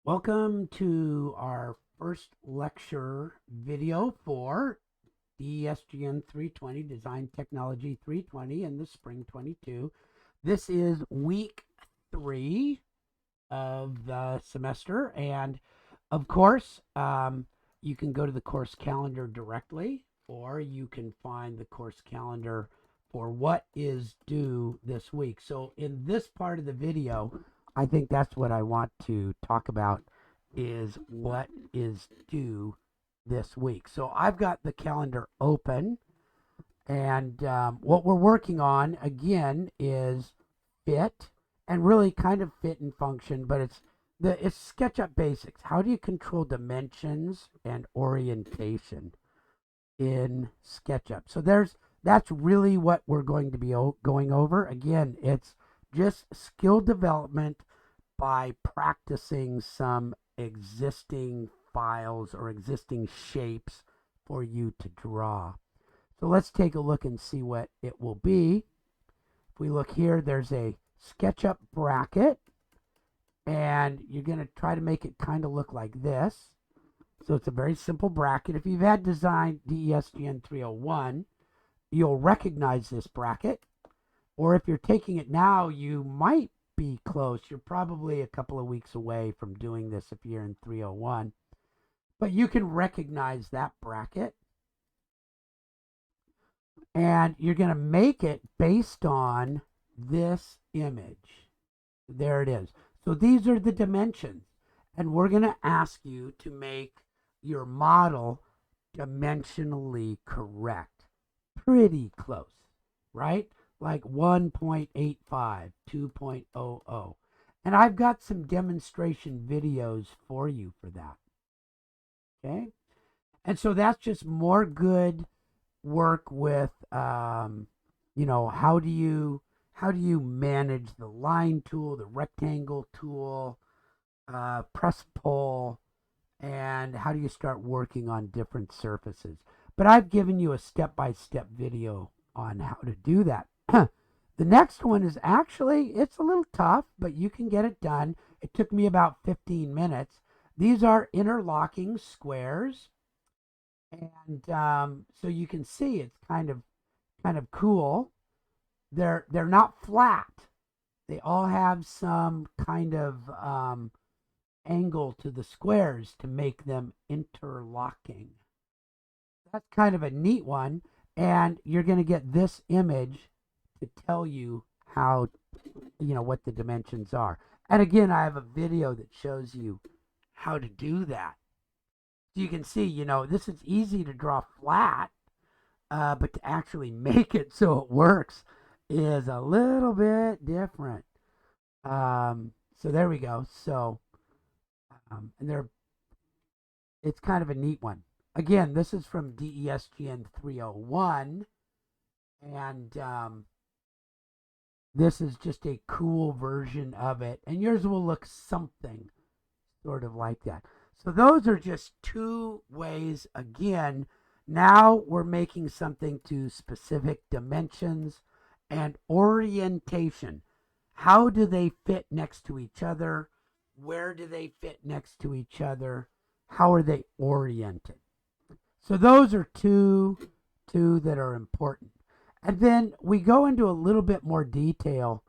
Welcome to our first lecture video for DESGN 320, Design Technology 320 in the spring 22. This is week 3 of the semester, and of course, you can go to the course calendar directly, or you can find the course calendar for what is due this week. So in this part of the video, I think that's what I want to talk about is what is due this week. So I've got the calendar open, and what we're working on again is fit, and really kind of fit and function, but it's SketchUp basics. How do you control dimensions and orientation in SketchUp? So that's really what we're going to be going over. Again, it's just skill development by practicing some existing files or existing shapes for you to draw. So let's take a look and see what it will be. If we look here, there's a SketchUp bracket, and you're going to try to make it kind of look like this. So it's a very simple bracket. If you've had design DESGN 301, you'll recognize this bracket. Or if you're taking it now, you might be close. You're probably a couple of weeks away from doing this if you're in 301. But you can recognize that bracket. And you're going to make it based on this image. There it is. So these are the dimensions. And we're going to ask you to make your model dimensionally correct. Pretty close, right? Like 1.85, 2.00. And I've got some demonstration videos for you for that. Okay? And so that's just more good work with, how do you manage the line tool, the rectangle tool, press pull, and how do you start working on different surfaces. But I've given you a step-by-step video on how to do that. The next one is actually, it's a little tough, but you can get it done. It took me about 15 minutes. These are interlocking squares. And so you can see it's kind of cool. They're not flat. They all have some kind of angle to the squares to make them interlocking. That's kind of a neat one, and you're going to get this image to tell you how, what the dimensions are. And again, I have a video that shows you how to do that. So you can see, this is easy to draw flat, but to actually make it so it works is a little bit different. So there we go. So, and it's kind of a neat one. Again, this is from DESGN 301, and this is just a cool version of it, and yours will look something sort of like that. So those are just two ways. Again, now we're making something to specific dimensions and orientation. How do they fit next to each other? Where do they fit next to each other? How are they oriented? So those are two that are important. And then we go into a little bit more detail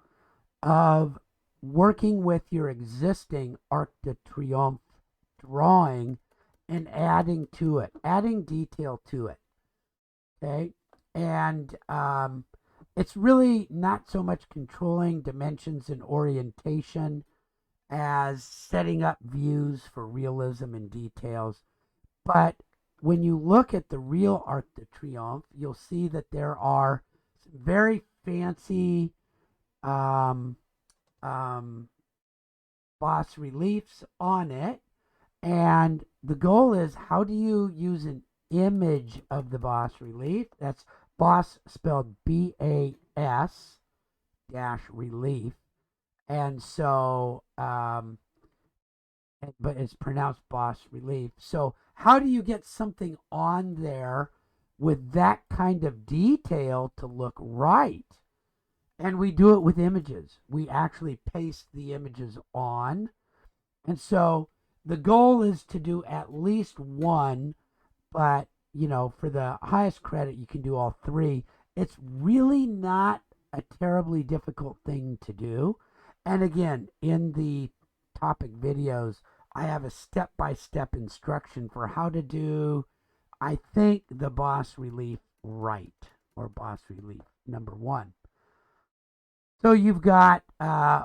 of working with your existing Arc de Triomphe drawing and adding to it, adding detail to it. Okay? And it's really not so much controlling dimensions and orientation as setting up views for realism and details. But when you look at the real Arc de Triomphe, you'll see that there are some very fancy boss reliefs on it. And the goal is, how do you use an image of the boss relief? That's boss spelled B-A-S dash relief. And so, but it's pronounced boss relief. So how do you get something on there with that kind of detail to look right? And we do it with images. We actually paste the images on. And so the goal is to do at least one, but you know, for the highest credit, you can do all three. It's really not a terribly difficult thing to do. And again, in the topic videos, I have a step-by-step instruction for how to do, I think, the boss relief right, or boss relief number one. So you've got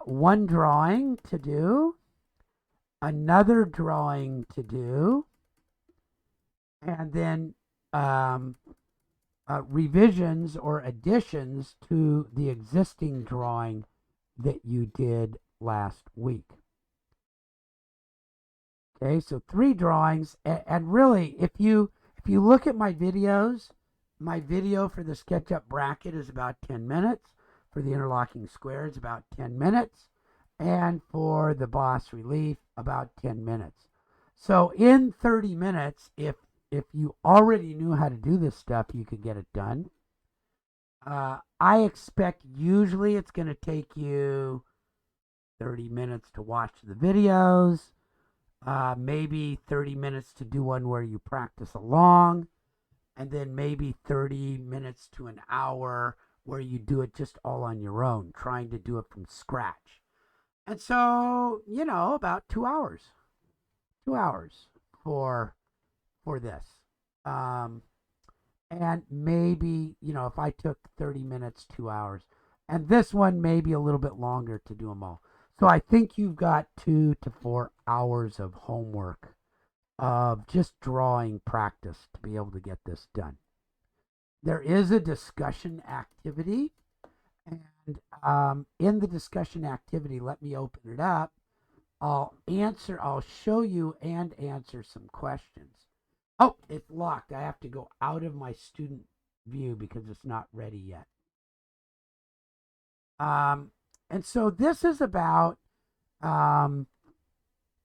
one drawing to do, another drawing to do, and then revisions or additions to the existing drawing that you did last week. Okay, so 3 drawings, and really, if you look at my videos, my video for the Sketchup Bracket is about 10 minutes, for the Interlocking Squares about 10 minutes, and for the Boss Relief about 10 minutes. So in 30 minutes, if you already knew how to do this stuff, you could get it done. I expect usually it's going to take you 30 minutes to watch the videos, maybe 30 minutes to do one where you practice along, and then maybe 30 minutes to an hour where you do it just all on your own, trying to do it from scratch. And so, you know, about 2 hours. 2 hours for this. And maybe, you know, if I took 30 minutes, 2 hours. And this one may be a little bit longer to do them all. So I think you've got 2 to 4 hours of homework of just drawing practice to be able to get this done. There is a discussion activity. And in the discussion activity, let me open it up. I'll show you and answer some questions. Oh, it's locked. I have to go out of my student view because it's not ready yet. And so this is about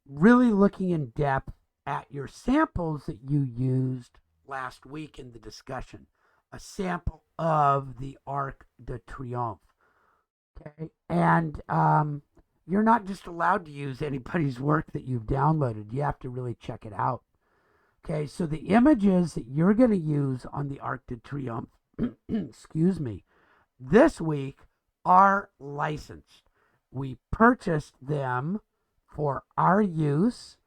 really looking in depth at your samples that you used last week in the discussion. A sample of the Arc de Triomphe. Okay, and you're not just allowed to use anybody's work that you've downloaded. You have to really check it out. Okay, so the images that you're going to use on the Arc de Triomphe, excuse me, this week are licensed. We purchased them for our use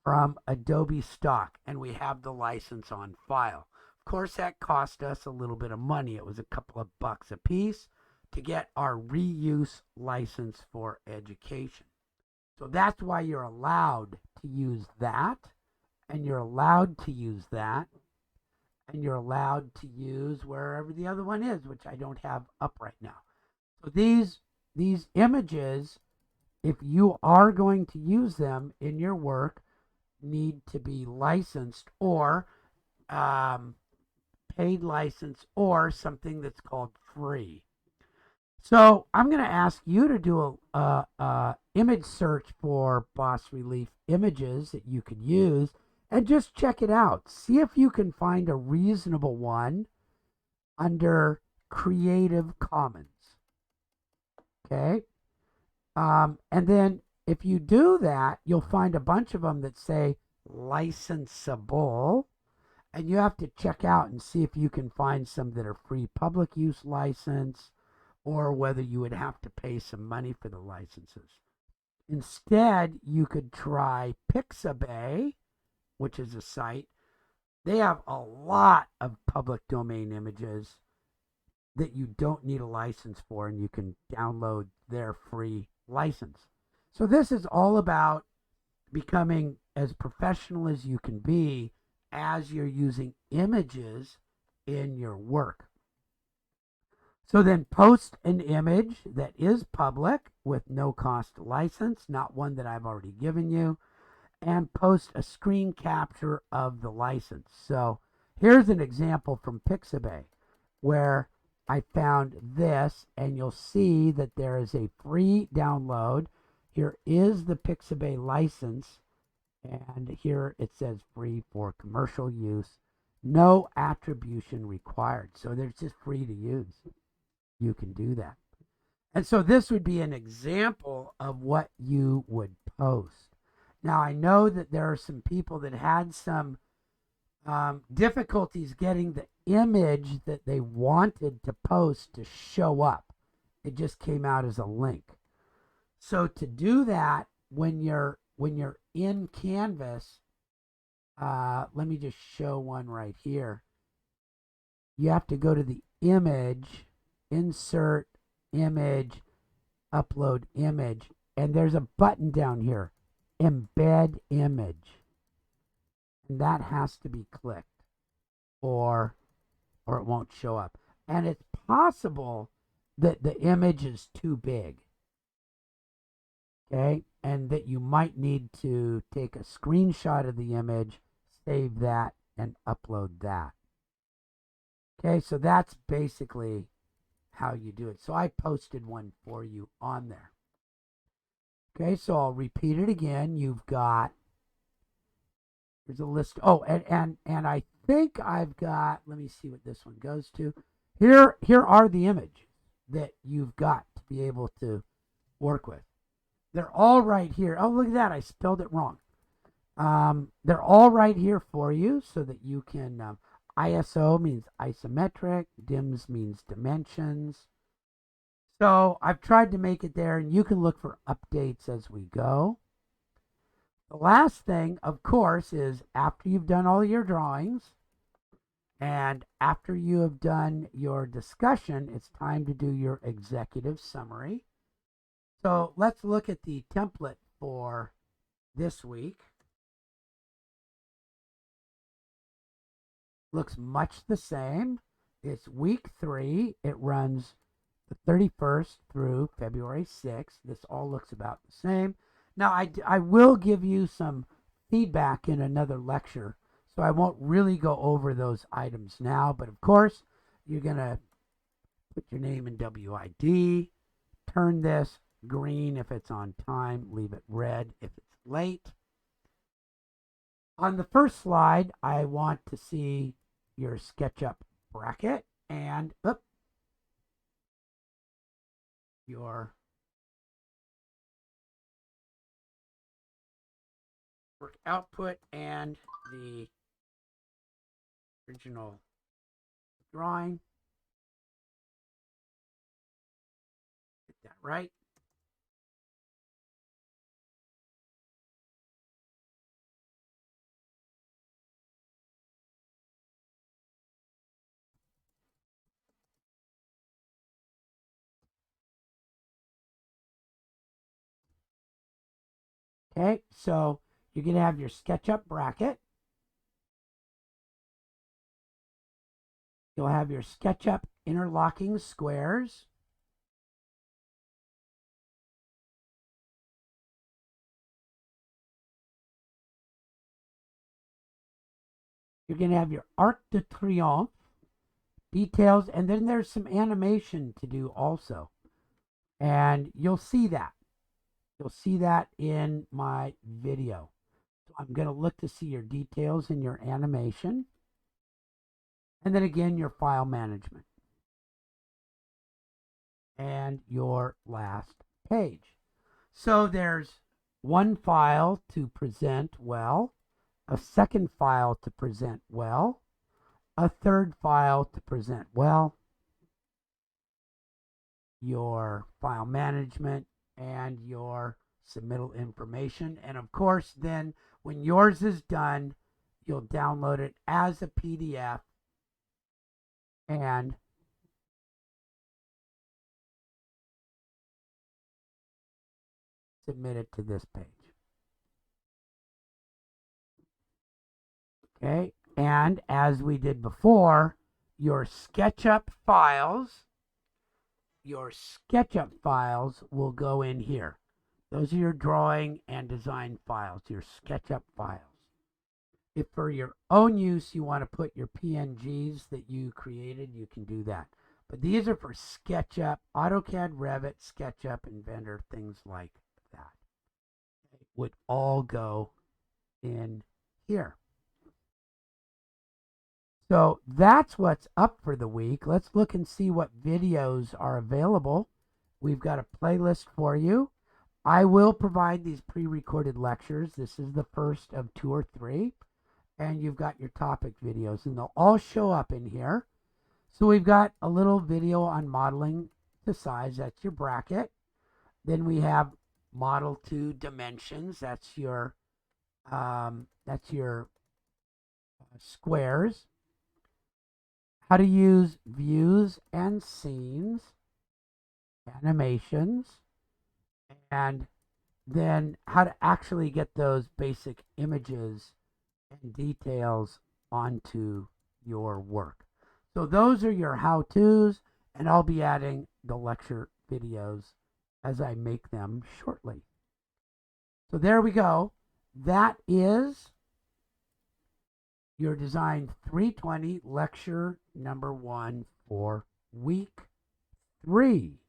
from Adobe stock, and we have the license on file. Of course, that cost us a little bit of money. It was a couple of bucks a piece to get our reuse license for education. So that's why you're allowed to use that, and you're allowed to use that, and you're allowed to use wherever the other one is, which I don't have up right now. So these images, if you are going to use them in your work, need to be licensed or paid license or something that's called free. So I'm going to ask you to do a image search for Boss Relief images that you could use and just check it out. See if you can find a reasonable one under Creative Commons. Okay? And then if you do that, you'll find a bunch of them that say licensable. And you have to check out and see if you can find some that are free public use license or whether you would have to pay some money for the licenses. Instead, you could try Pixabay, which is a site. They have a lot of public domain images that you don't need a license for, and you can download their free license. So this is all about becoming as professional as you can be as you're using images in your work. So then post an image that is public with no cost license, not one that I've already given you, and post a screen capture of the license. So here's an example from Pixabay where I found this, and you'll see that there is a free download. Here is the Pixabay license, and here it says free for commercial use, no attribution required. So they're just free to use. You can do that. And so this would be an example of what you would post. Now, I know that there are some people that had some difficulties getting the image that they wanted to post to show up. It just came out as a link. So to do that, when you're in Canvas, let me just show one right here. You have to go to the image, insert image, upload image, and there's a button down here, embed image. And that has to be clicked or it won't show up. And it's possible that the image is too big. Okay, and that you might need to take a screenshot of the image, save that, and upload that. Okay, so that's basically how you do it. So I posted one for you on there. Okay, so I'll repeat it again. You've got, here's a list. Oh, and I think I've got, let me see what this one goes to. Here are the images that you've got to be able to work with. They're all right here. Oh, look at that. I spelled it wrong. They're all right here for you so that you can, ISO means isometric, DIMS means dimensions. So I've tried to make it there, and you can look for updates as we go. The last thing, of course, is after you've done all your drawings and after you have done your discussion, it's time to do your executive summary. So let's look at the template for this week. Looks much the same. It's week 3. It runs the 31st through February 6th. This all looks about the same. Now, I will give you some feedback in another lecture, so I won't really go over those items now. But of course, you're going to put your name in WID, turn this green if it's on time, leave it red if it's late. On the first slide, I want to see your SketchUp bracket and your work output and the original drawing. Get that right. Okay, so you're going to have your SketchUp bracket. You'll have your SketchUp interlocking squares. You're going to have your Arc de Triomphe details, and then there's some animation to do also. And you'll see that. You'll see that in my video. So I'm going to look to see your details in your animation. And then again, your file management. And your last page. So there's one file to present well, a second file to present well, a third file to present well, your file management, and your submittal information. And of course, then when yours is done, you'll download it as a PDF and submit it to this page. Okay, and as we did before, your SketchUp files will go in here. Those are your drawing and design files, your SketchUp files. If for your own use you want to put your PNGs that you created, you can do that. But these are for SketchUp, AutoCAD, Revit, SketchUp, Inventor, things like that. It would all go in here. So that's what's up for the week. Let's look and see what videos are available. We've got a playlist for you. I will provide these pre-recorded lectures. This is the first of 2 or 3. And you've got your topic videos, and they'll all show up in here. So we've got a little video on modeling to size. That's your bracket. Then we have model to dimensions. That's your squares. How to use views and scenes, animations, and then how to actually get those basic images and details onto your work. So those are your how-tos, and I'll be adding the lecture videos as I make them shortly. So there we go. That is your Design 320 lecture number 1 for week 3.